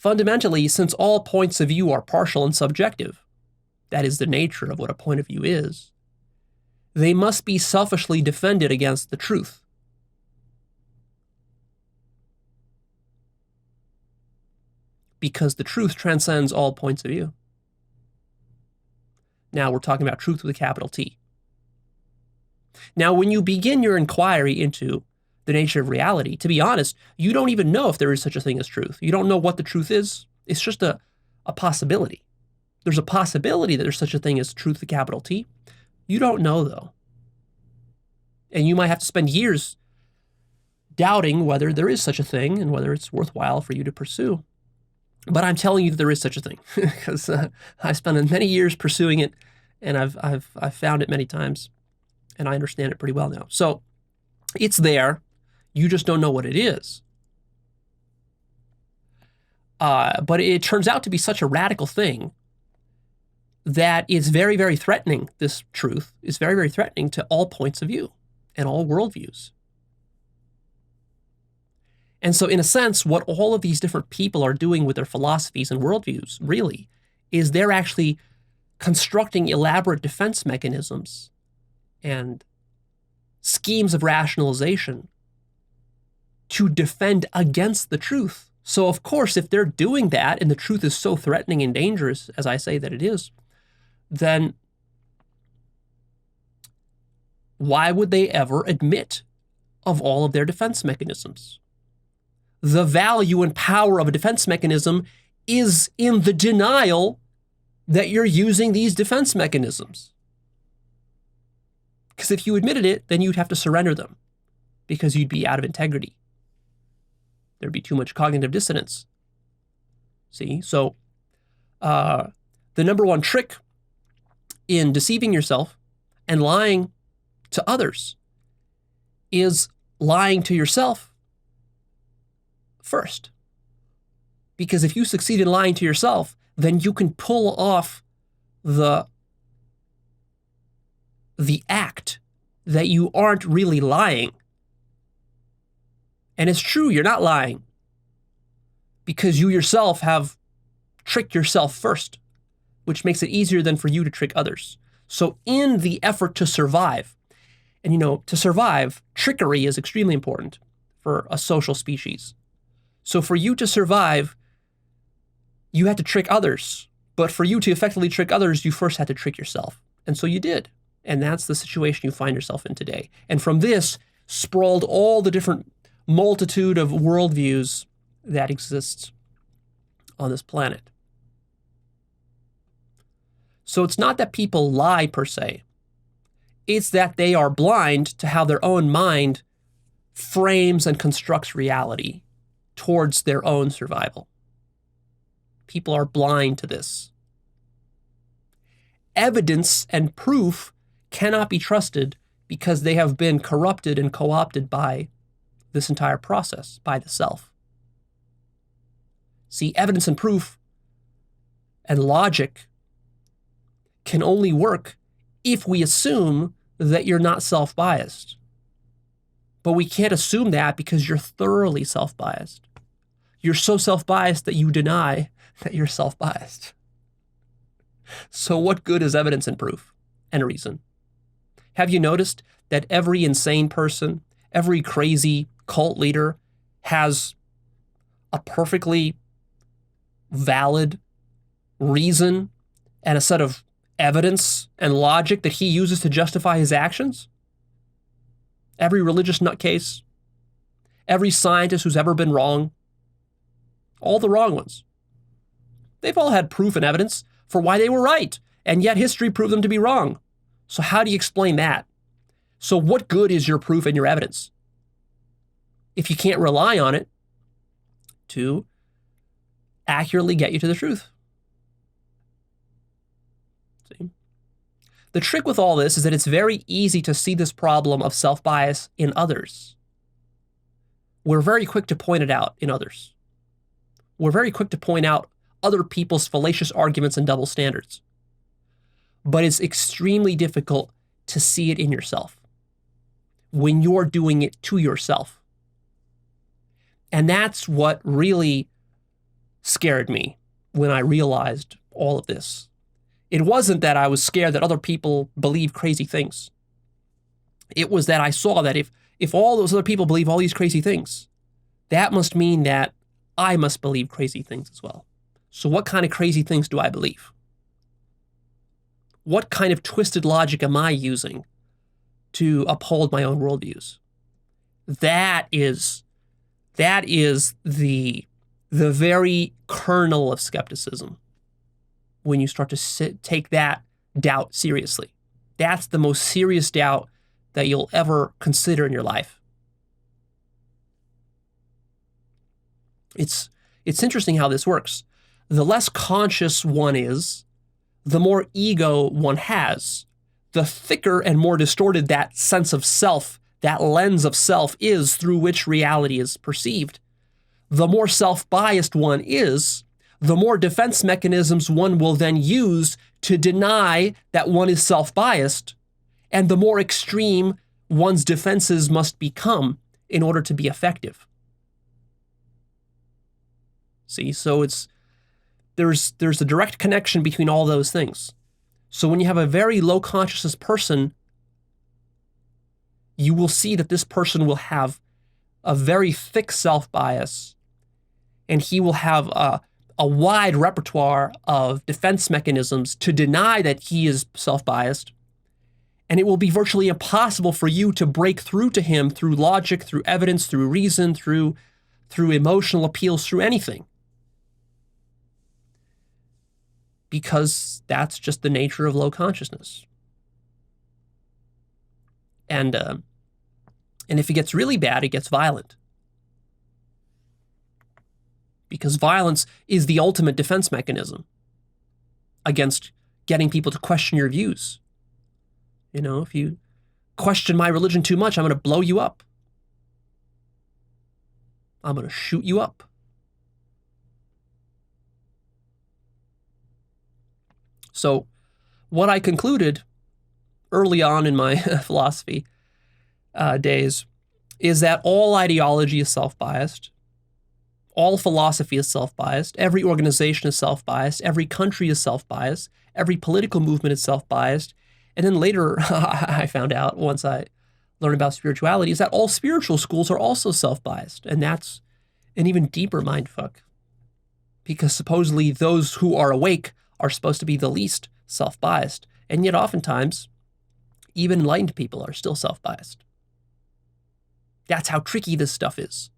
Fundamentally, since all points of view are partial and subjective, that is the nature of what a point of view is, they must be selfishly defended against the truth. Because the truth transcends all points of view. Now we're talking about truth with a capital T. Now, when you begin your inquiry into the nature of reality, to be honest, you don't even know if there is such a thing as truth. You don't know what the truth is. It's just a possibility. There's a possibility that there's such a thing as truth with a capital T. You don't know, though. And you might have to spend years doubting whether there is such a thing and whether it's worthwhile for you to pursue. But I'm telling you that there is such a thing because I spent many years pursuing it, and I've found it many times, and I understand it pretty well now. So it's there. You just don't know what it is. But it turns out to be such a radical thing that it's very, very threatening. This truth is very, very threatening to all points of view and all worldviews. And so in a sense, what all of these different people are doing with their philosophies and worldviews really is they're actually constructing elaborate defense mechanisms and schemes of rationalization to defend against the truth. So of course, if they're doing that and the truth is so threatening and dangerous, as I say that it is, then why would they ever admit of all of their defense mechanisms? The value and power of a defense mechanism is in the denial that you're using these defense mechanisms. Because if you admitted it, then you'd have to surrender them because you'd be out of integrity. There'd be too much cognitive dissonance. See? So the number one trick in deceiving yourself and lying to others is lying to yourself first. Because if you succeed in lying to yourself, then you can pull off the act that you aren't really lying. And it's true, you're not lying because you yourself have tricked yourself first, which makes it easier than for you to trick others. So in the effort to survive, and to survive, trickery is extremely important for a social species. So for you to survive, you had to trick others. But for you to effectively trick others, you first had to trick yourself. And so you did. And that's the situation you find yourself in today. And from this sprawled all the different multitude of worldviews that exist on this planet. So it's not that people lie per se. It's that they are blind to how their own mind frames and constructs reality towards their own survival. People are blind to this. Evidence and proof cannot be trusted because they have been corrupted and co-opted by this entire process, by the self. See, evidence and proof and logic can only work if we assume that you're not self-biased. But we can't assume that because you're thoroughly self-biased. You're so self-biased that you deny that you're self-biased. So what good is evidence and proof and reason? Have you noticed that every insane person, every crazy cult leader has a perfectly valid reason and a set of evidence and logic that he uses to justify his actions? Every religious nutcase, every scientist who's ever been wrong, all the wrong ones. They've all had proof and evidence for why they were right, and yet history proved them to be wrong. So how do you explain that? So what good is your proof and your evidence if you can't rely on it to accurately get you to the truth? See? The trick with all this is that it's very easy to see this problem of self-bias in others. We're very quick to point it out in others. We're very quick to point out other people's fallacious arguments and double standards. But it's extremely difficult to see it in yourself when you're doing it to yourself. And that's what really scared me when I realized all of this. It wasn't that I was scared that other people believe crazy things. It was that I saw that if all those other people believe all these crazy things, that must mean that I must believe crazy things as well. So what kind of crazy things do I believe? What kind of twisted logic am I using to uphold my own worldviews? That is the very kernel of skepticism when you start to take that doubt seriously. That's the most serious doubt that you'll ever consider in your life. It's interesting how this works. The less conscious one is, the more ego one has. The thicker and more distorted that sense of self, that lens of self is through which reality is perceived. The more self-biased one is, the more defense mechanisms one will then use to deny that one is self-biased, and the more extreme one's defenses must become in order to be effective. See, so there's a direct connection between all those things. So when you have a very low consciousness person, you will see that this person will have a very thick self-bias, and he will have a wide repertoire of defense mechanisms to deny that he is self-biased, and it will be virtually impossible for you to break through to him through logic, through evidence, through reason, through emotional appeals, through anything. Because that's just the nature of low consciousness. And if it gets really bad, it gets violent. Because violence is the ultimate defense mechanism against getting people to question your views. You know, if you question my religion too much, I'm going to blow you up. I'm going to shoot you up. So what I concluded early on in my philosophy days is that all ideology is self-biased. All philosophy is self-biased. Every organization is self-biased. Every country is self-biased. Every political movement is self-biased. And then later, I found out, once I learned about spirituality, is that all spiritual schools are also self-biased. And that's an even deeper mindfuck. Because supposedly those who are awake are supposed to be the least self-biased. And yet oftentimes, even enlightened people are still self-biased. That's how tricky this stuff is.